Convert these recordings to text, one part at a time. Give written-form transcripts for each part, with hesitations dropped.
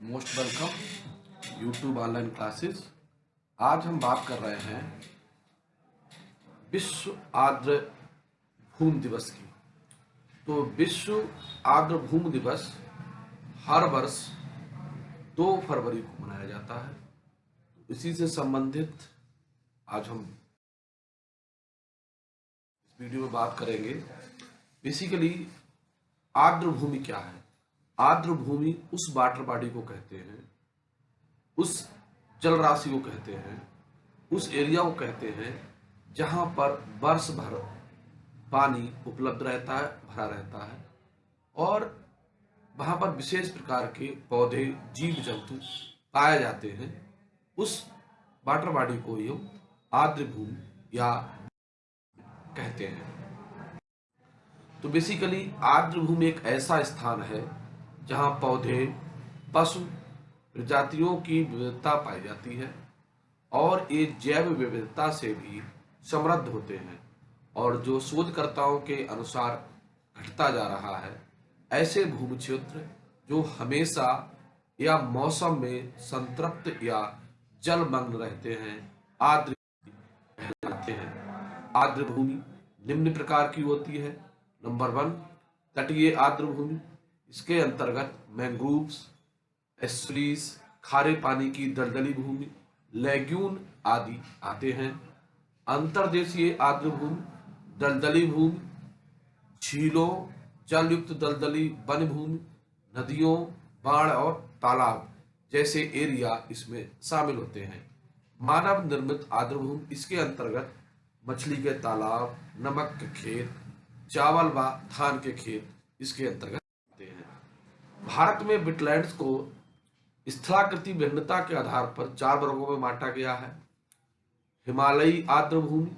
Most welcome YouTube online classes. आज हम बात कर रहे हैं विश्व आर्द्र भूमि दिवस की। तो विश्व आर्द्र भूमि दिवस हर वर्ष 2 फरवरी को मनाया जाता है। इसी से संबंधित आज हम इस वीडियो में बात करेंगे। बेसिकली आर्द्र भूमि क्या है? आर्द्र भूमि उस वाटर बॉडी को कहते हैं, उस जल राशि को कहते हैं, उस एरिया को कहते हैं जहां पर वर्ष भर पानी उपलब्ध रहता है, भरा रहता है और वहां पर विशेष प्रकार के पौधे, जीव जंतु पाए जाते हैं। उस वाटर बॉडी को ही हम आर्द्र भूमि या कहते हैं। तो बेसिकली आर्द्र भूमि एक ऐसा स्थान है जहां पौधे, पशु प्रजातियों की विविधता पाई जाती है और ये जैव विविधता से भी समृद्ध होते हैं और जो शोधकर्ताओं के अनुसार घटता जा रहा है। ऐसे भूमि क्षेत्र जो हमेशा या मौसम में संतृप्त या जलमग्न रहते हैं आर्द्र कहलाते हैं। आर्द्र भूमि निम्न प्रकार की होती है। नंबर 1, तटीय आर्द्र भूमि। इसके अंतर्गत मैंग्रोव्स, एस्चुरीज, खारे पानी की दलदली भूमि, लेग्यून आदि आते हैं। अंतर्देशीय आर्द्र भूमि, दलदली भूमि, झीलों, जलयुक्त दलदली वन भूमि, नदियों, बाढ़ और तालाब जैसे एरिया इसमें शामिल होते हैं। मानव निर्मित आर्द्र भूमि, इसके अंतर्गत मछली के तालाब, नमक के खेत, चावल व धान के खेत इसके अंतर्गत आते हैं। भारत में वेटलैंड्स को स्थलाकृति भिन्नता के आधार पर 4 वर्गों में बांटा गया है। हिमालयी आर्द्र भूमि,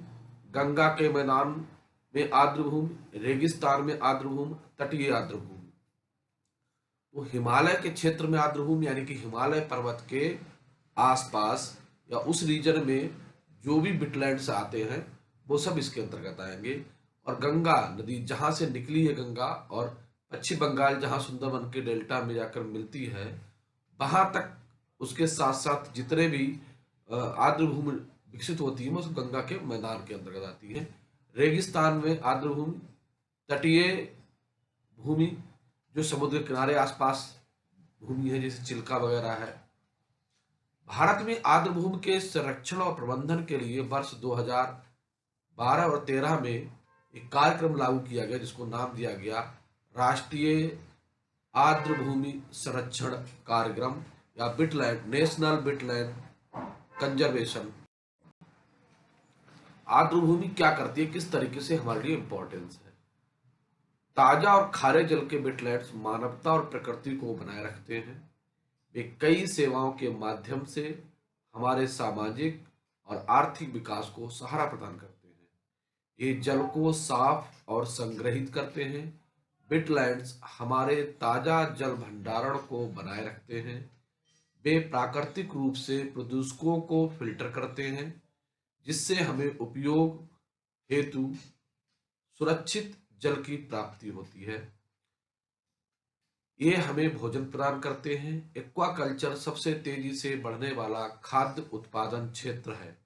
गंगा के मैदान में आर्द्र भूमि, रेगिस्तान में आर्द्र भूमि, तटीय आर्द्र भूमि। तो हिमालय के क्षेत्र में आर्द्र भूमि यानी कि हिमालय पर्वत के आसपास या उस रीजन में जो भी वेटलैंड्स आते हैं वो सब इसके अंतर्गत आएंगे। और गंगा नदी जहां से निकली है गंगा और पश्चिम बंगाल जहां सुंदरबन के डेल्टा में जाकर मिलती है, वहां तक उसके साथ साथ जितने भी आर्द्र भूमि विकसित होती है वो सब गंगा के मैदान के अंतर्गत आती है। रेगिस्तान में आर्द्र भूमि, तटीय भूमि जो समुद्र के किनारे आसपास भूमि है जैसे चिल्का वगैरह है। भारत में आर्द्र भूमि के संरक्षण और प्रबंधन के लिए वर्ष 2012 और 13 में एक कार्यक्रम लागू किया गया जिसको नाम दिया गया राष्ट्रीय आर्द्र भूमि संरक्षण कार्यक्रम या वेटलैंड, नेशनल वेटलैंड कंजर्वेशन। आर्द्र भूमि क्या करती है, किस तरीके से हमारे लिए इंपॉर्टेंस है? ताजा और खारे जल के वेटलैंड्स मानवता और प्रकृति को बनाए रखते हैं। वे कई सेवाओं के माध्यम से हमारे सामाजिक और आर्थिक विकास को सहारा प्रदान करते हैं। ये जल को साफ और संग्रहित करते हैं। वेटलैंड्स हमारे ताजा जल भंडारण को बनाए रखते हैं। वे प्राकृतिक रूप से प्रदूषकों को फिल्टर करते हैं जिससे हमें उपयोग हेतु सुरक्षित जल की प्राप्ति होती है। ये हमें भोजन प्रदान करते हैं। एक्वाकल्चर सबसे तेजी से बढ़ने वाला खाद्य उत्पादन क्षेत्र है।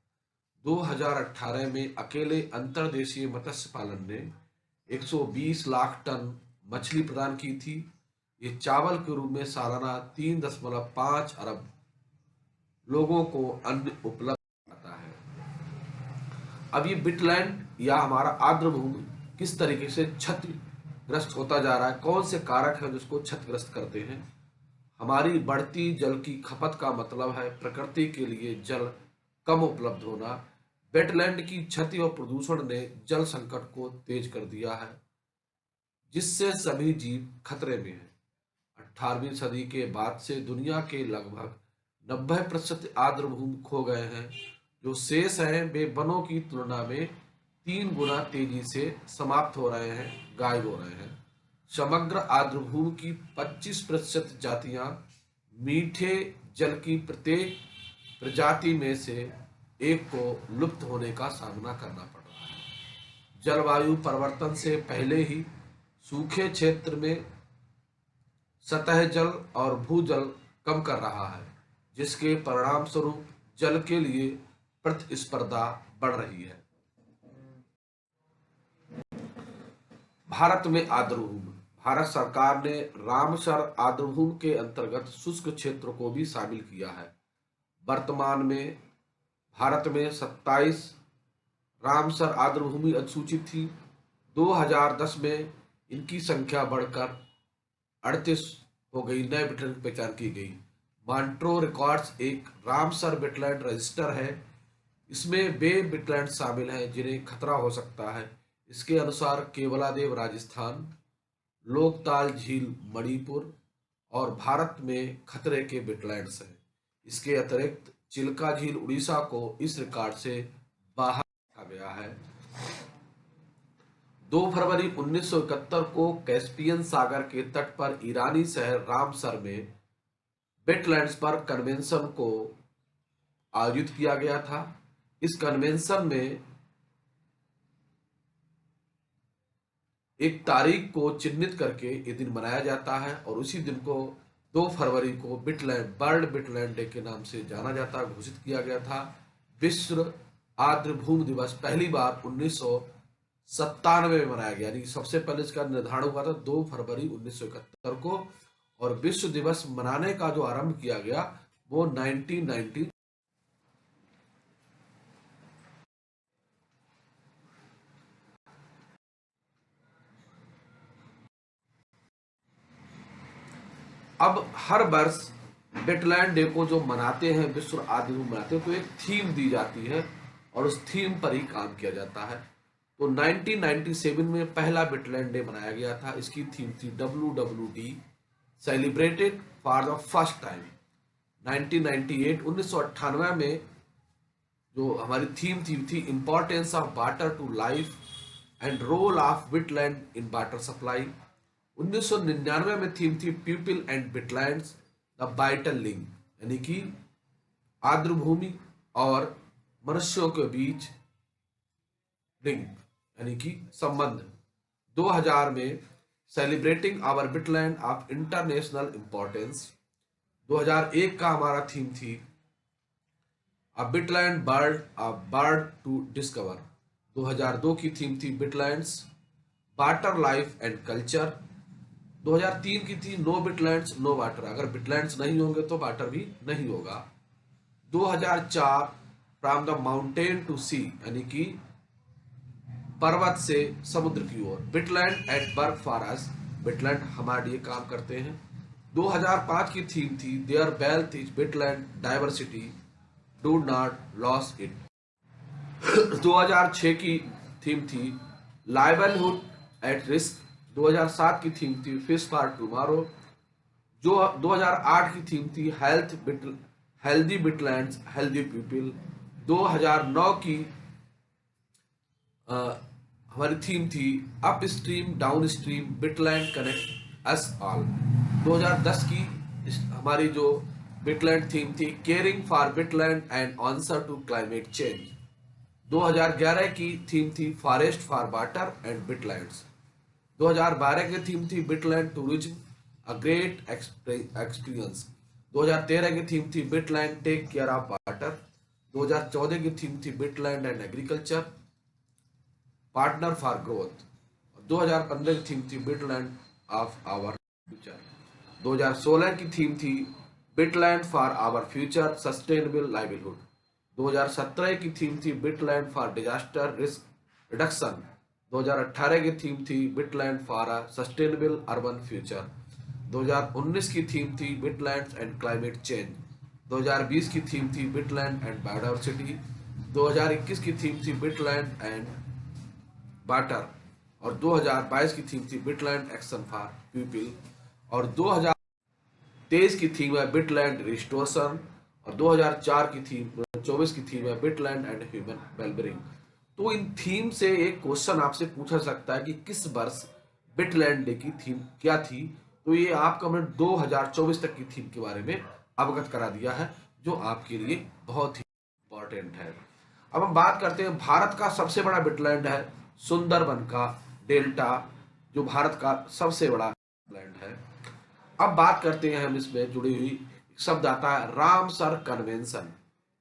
2018 में अकेले अंतर्देशीय मत्स्य पालन ने 120 लाख टन मछली प्रदान की थी। ये चावल के रूप में सालाना 3.5 अरब लोगों को अन्न उपलब्ध कराता है। अब ये वेटलैंड या हमारा आर्द्र भूमि किस तरीके से क्षतिग्रस्त होता जा रहा है, कौन से कारक हैं जिसको क्षतिग्रस्त करते हैं? हमारी बढ़ती जल की खपत का मतलब है प्रकृति के लिए जल कम उपलब्ध होना। वेटलैंड की क्षति और प्रदूषण ने जल संकट को तेज कर दिया है जिससे सभी जीव खतरे में हैं। 18वीं सदी के बाद से दुनिया के लगभग 90% आर्द्र भूमि खो गए हैं। जो शेष हैं वे वनों की तुलना में 3 गुना तेजी से समाप्त हो रहे हैं, गायब हो रहे हैं। समग्र आर्द्र भूमि की 25% जातियां मीठे जल की प्रत्येक प्रजाति में से एक को लुप्त होने का सामना करना पड़ रहा है। जलवायु परिवर्तन से पहले ही सूखे क्षेत्र में सतह जल और भूजल कम कर रहा है, जिसके परिणाम स्वरूप जल के लिए प्रतिस्पर्धा बढ़ रही है। भारत में आर्द्रभूमि। भारत सरकार ने रामसर आर्द्रभूमि के अंतर्गत शुष्क क्षेत्र को भी शामिल किया है। वर्तमान में भारत में 27 रामसर आर्द्रभूमि अधिसूचित थी। 2010 में इनकी संख्या बढ़कर 38 हो गई। नए वेटलैंड की पहचान की गई। मॉन्ट्रो रिकॉर्ड्स एक रामसर वेटलैंड रजिस्टर है। इसमें वे वेटलैंड शामिल हैं जिन्हें खतरा हो सकता है। इसके अनुसार केवलादेव राजस्थान, लोकताल झील मणिपुर और भारत में खतरे के वेटलैंड्स हैं। इसके अतिरिक्त चिल्का झील उड़ीसा को इस रिकॉर्ड से बाहर रखा गया है। 2 फरवरी 1971 को कैस्पियन सागर के तट पर ईरानी शहर रामसर में वेटलैंड्स पर कन्वेंशन को आयोजित किया गया था। इस कन्वेंशन में एक तारीख को चिन्हित करके ये दिन मनाया जाता है और उसी दिन को 2 फरवरी को वर्ल्ड वेटलैंड डे के नाम से जाना जाता, घोषित किया गया था। विश्व आर्द्रभूमि दिवस पहली बार 1997 में मनाया गया, यानी सबसे पहले इसका निर्धारण हुआ था 2 फरवरी 1971 को, और विश्व दिवस मनाने का जो आरंभ किया गया वो 1990। अब हर वर्ष वेटलैंड डे को जो मनाते हैं, विश्व आर्द्रभूमि मनाते हैं, तो एक थीम दी जाती है और उस थीम पर ही काम किया जाता है। तो 1997 में पहला वेटलैंड डे मनाया गया था। इसकी थीम थी WWD celebrated for the first time. 1998 में जो हमारी थीम थी importance of water to life and role of wetland in water supply. 1999 में थीम थी people and wetlands the vital link, यानी कि आर्द्रभूमि और मनुष्यों के बीच लिंक, यानी कि संबंध। 2000 में celebrating our wetland of international importance. 2001 का हमारा थीम थी a wetland bird to discover. 2002 की थीम थी wetlands water life and culture. 2003 की थी नो वेटलैंड्स नो वाटर, अगर वेटलैंड्स नहीं होंगे तो वाटर भी नहीं होगा। 2004 from the mountain to sea, यानी कि पर्वत से समुद्र की ओर, wetland at work for us, wetland हमारे लिए काम करते हैं। 2005 की थीम थी there wealth is wetland diversity, do not loss it. 2006 की थीम थी लाइवलीहुड एट रिस्क। 2007 की थीम थी फिश फॉर टुमारो। जो 2008 की थीम थी हेल्दी वेटलैंड्स हेल्दी पीपल। 2009 की हमारी थीम थी upstream downstream wetland connect us all. 2010 की हमारी जो वेटलैंड थीम थी caring for wetland and answer to climate change. 2011 की थीम थी forest for water and wetlands. 2012 की थीम थी wetland tourism a great experience. 2013 की थीम थी wetland take care of water. 2014 की थीम थी wetland and agriculture partner for growth. 2015 की theme थी वेटलैंड ऑफ आवर फ्यूचर। 2016 की थीम थी wetland for our future sustainable livelihood. 2017 की थीम थी wetland for disaster risk reduction. 2018 की थीम थी wetland for a sustainable urban future. 2019 की theme थी वेटलैंड्स एंड क्लाइमेट चेंज। 2020 की थीम थी वेटलैंड एंड बायोडाइवर्सिटी। 2021 की थीम थी वेटलैंड एंड वाटर और 2022 की थीम थी वेटलैंड एक्शन फॉर पीपल और 2023 की थीम है वेटलैंड रिस्टोरेशन और 2004 की थीम 24 की थीम है वेटलैंड एंड ह्यूमन वेलबीइंग। तो इन थीम से एक क्वेश्चन आपसे पूछा सकता है कि किस वर्ष वेटलैंड डे की थीम क्या थी। तो ये आपको हमने 2024 तक की थीम के बारे में अवगत करा दिया है, जो आपके लिए बहुत ही इंपॉर्टेंट है। अब हम बात करते हैं भारत का सबसे बड़ा वेटलैंड है सुंदरबन का डेल्टा, जो भारत का सबसे बड़ा वेटलैंड है। अब बात करते हैं हम इसमें जुड़ी हुई शब्द आता है रामसर कन्वेंशन।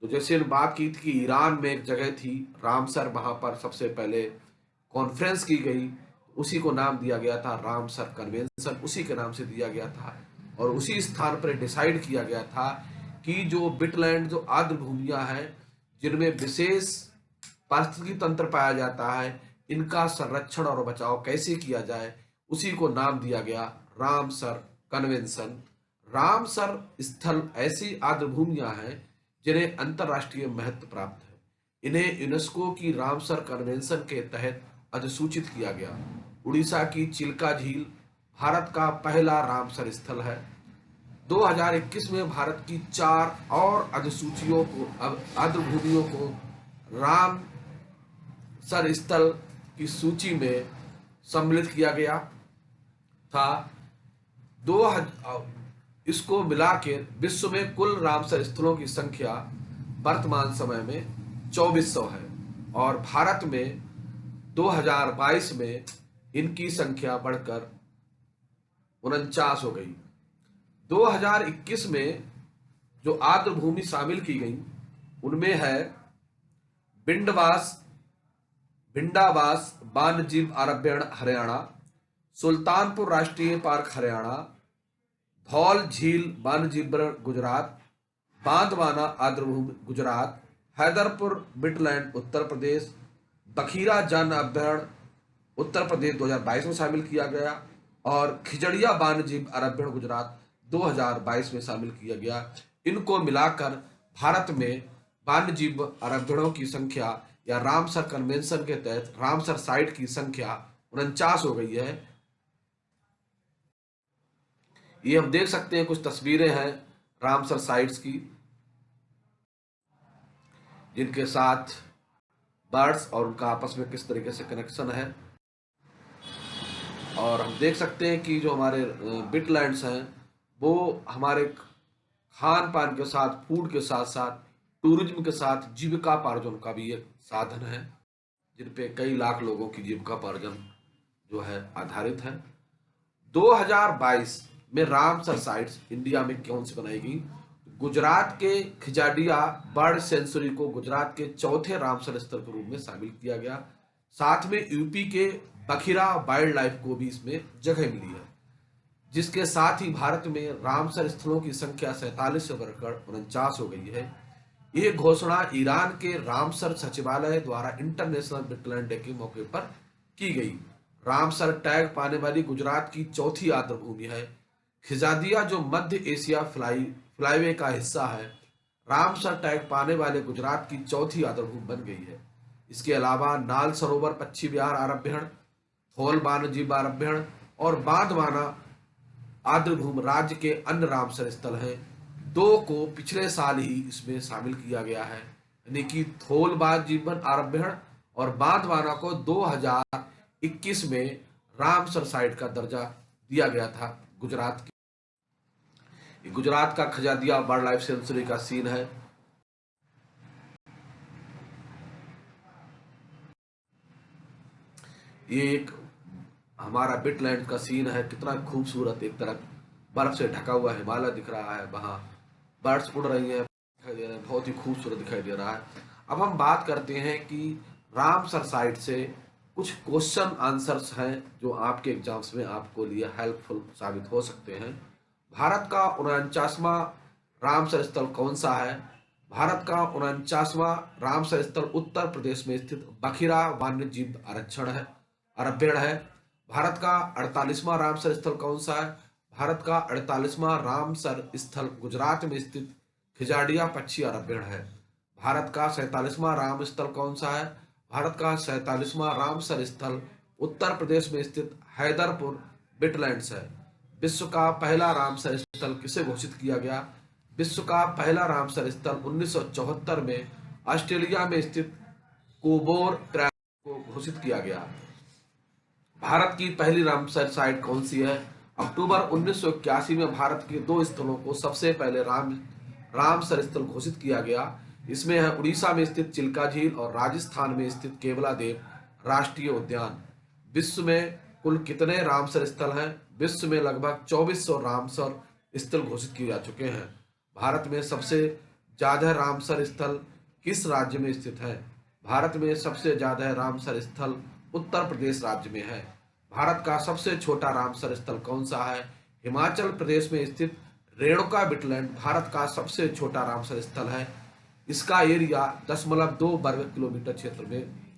तो जैसे बात की थी कि ईरान में एक जगह थी रामसर, वहां पर सबसे पहले कॉन्फ्रेंस की गई, उसी को नाम दिया गया था रामसर कन्वेंशन, उसी के नाम से दिया गया था। और उसी स्थान पर डिसाइड किया गया था कि जो बिटलैंड, जो आर्द्र भूमियां हैं जिनमें विशेष पारिस्थितिकी तंत्र पाया जाता है, इनका संरक्षण और बचाव कैसे किया जाए, उसी को नाम दिया गया रामसर कन्वेंशन। रामसर स्थल ऐसी आर्द्र भूमियां हैं जिन्हें अंतर्राष्ट्रीय महत्व प्राप्त है। इन्हें यूनेस्को की रामसर कन्वेंशन के तहत अधिसूचित किया गया। उड़ीसा की चिल्का झील भारत का पहला रामसर स्थल है। 2021 में भारत की 4 और अधिसूचियों को, आर्द्र भूमियों को रामसर स्थल की सूची में सम्मिलित किया गया था। इसको मिला के विश्व में कुल रामसर स्थलों की संख्या वर्तमान समय में 2400 है और भारत में 2022 में इनकी संख्या बढ़कर 49 हो गई। 2021 में जो आर्द्र भूमि शामिल की गई उनमें है भिंडावास वन्यजीव अभयारण्य हरियाणा, सुल्तानपुर राष्ट्रीय पार्क हरियाणा, धौल झील वन्यजीव गुजरात, बांदवाना आर्द्र भूमि गुजरात, हैदरपुर बिटलैंड उत्तर प्रदेश, बखीरा जन अभयारण्य उत्तर प्रदेश 2022 में शामिल किया गया और खिजड़िया वन्यजीव अभयारण्य गुजरात 2022 में शामिल किया गया। इनको मिलाकर भारत में वन्यजीव अभयारण्यों की संख्या या रामसर कन्वेंशन के तहत रामसर साइट की संख्या 49 हो गई है। ये हम देख सकते हैं, कुछ तस्वीरें हैं रामसर साइट्स की जिनके साथ बर्ड्स और उनका आपस में किस तरीके से कनेक्शन है। और हम देख सकते हैं कि जो हमारे बिटलैंड्स हैं वो हमारे खान पान के साथ, फूड के साथ साथ टूरिज्म के साथ जीविकापार्जन का भी एक साधन है, जिन पे कई लाख लोगों की जीविकापार्जन जो है आधारित है। 2022 में रामसर साइट्स इंडिया में कौन सी बनाई गई? गुजरात के खिजाडिया बर्ड सेंचुरी को गुजरात के चौथे रामसर स्थल के रूप में शामिल किया गया। साथ में यूपी के बखीरा वाइल्ड लाइफ को भी इसमें जगह मिली है, जिसके साथ ही भारत में रामसर स्थलों की संख्या 47 से बढ़कर 49 हो गई है। ये घोषणा ईरान के रामसर सचिवालय द्वारा इंटरनेशनल बिटलैंड डे के मौके पर की गई। रामसर टैग पाने वाली गुजरात की चौथी आर्द्र भूमि है। खिजादिया जो मध्य एशिया फ्लाईवे का हिस्सा है, रामसर टैग पाने वाले गुजरात की चौथी आर्द्र भूमि बन गई है। इसके अलावा नाल सरोवर पक्षी विहार अभयारण्य, थोल वन्यजीव अभयारण्य और बांदवाना आर्द्र भूमि राज्य के अन्य रामसर स्थल हैं। 2 को पिछले साल ही इसमें शामिल किया गया है, यानी कि थोल वन्यजीव अभयारण्य और बांदवाना को 2021 में रामसर साइट का दर्जा दिया गया था। गुजरात का खजादिया वाइल्ड लाइफ सेंचुरी का सीन है। ये एक हमारा बिटलैंड का सीन है, कितना खूबसूरत। एक तरफ बर्फ से ढका हुआ हिमालय दिख रहा है, वहां बर्ड्स उड़ रही हैं, दिखाई दे रहे हैं, बहुत ही खूबसूरत दिखाई दे रहा है। अब हम बात करते हैं कि रामसर साइट से कुछ क्वेश्चन आंसर्स हैं जो आपके एग्जाम्स में आपको लिए हेल्पफुल साबित हो सकते हैं। भारत का 49वां रामसर स्थल कौन सा है? भारत का 49वां रामसर स्थल उत्तर प्रदेश में स्थित बखीरा वन्यजीव अभयारण्य है। भारत का 48वां रामसर स्थल कौन सा है? भारत का 48वां रामसर स्थल गुजरात में स्थित खिजाडिया पक्षी अभयारण्य है। भारत का 47वां राम स्थल कौन सा है? भारत का 47वां रामसर स्थल उत्तर प्रदेश में स्थित हैदरपुर बिटलैंड्स है। विश्व का पहला रामसर स्थल किसे घोषित किया गया? विश्व का पहला रामसर स्थल 1974 में ऑस्ट्रेलिया में स्थित कोबोर क्रैक को घोषित किया गया। भारत की पहली रामसर साइट कौन सी है? अक्टूबर 1981 में भारत के 2 स्थलों को सबसे पहले रामसर स्थल घोषित किया गया। इसमें है उड़ीसा में स्थित चिल्का झील और राजस्थान में स्थित केवलादेव राष्ट्रीय उद्यान। विश्व में कुल कितने रामसर स्थल हैं? विश्व में लगभग 2400 रामसर स्थल घोषित किए जा चुके हैं। भारत में सबसे ज्यादा रामसर स्थल किस राज्य में स्थित है? भारत में सबसे ज्यादा रामसर स्थल उत्तर प्रदेश राज्य में है। भारत का सबसे छोटा रामसर स्थल कौन सा है? हिमाचल प्रदेश में स्थित रेणुका बिटलैंड भारत का सबसे छोटा रामसर स्थल है। इसका एरिया 10.2 वर्ग किलोमीटर क्षेत्र में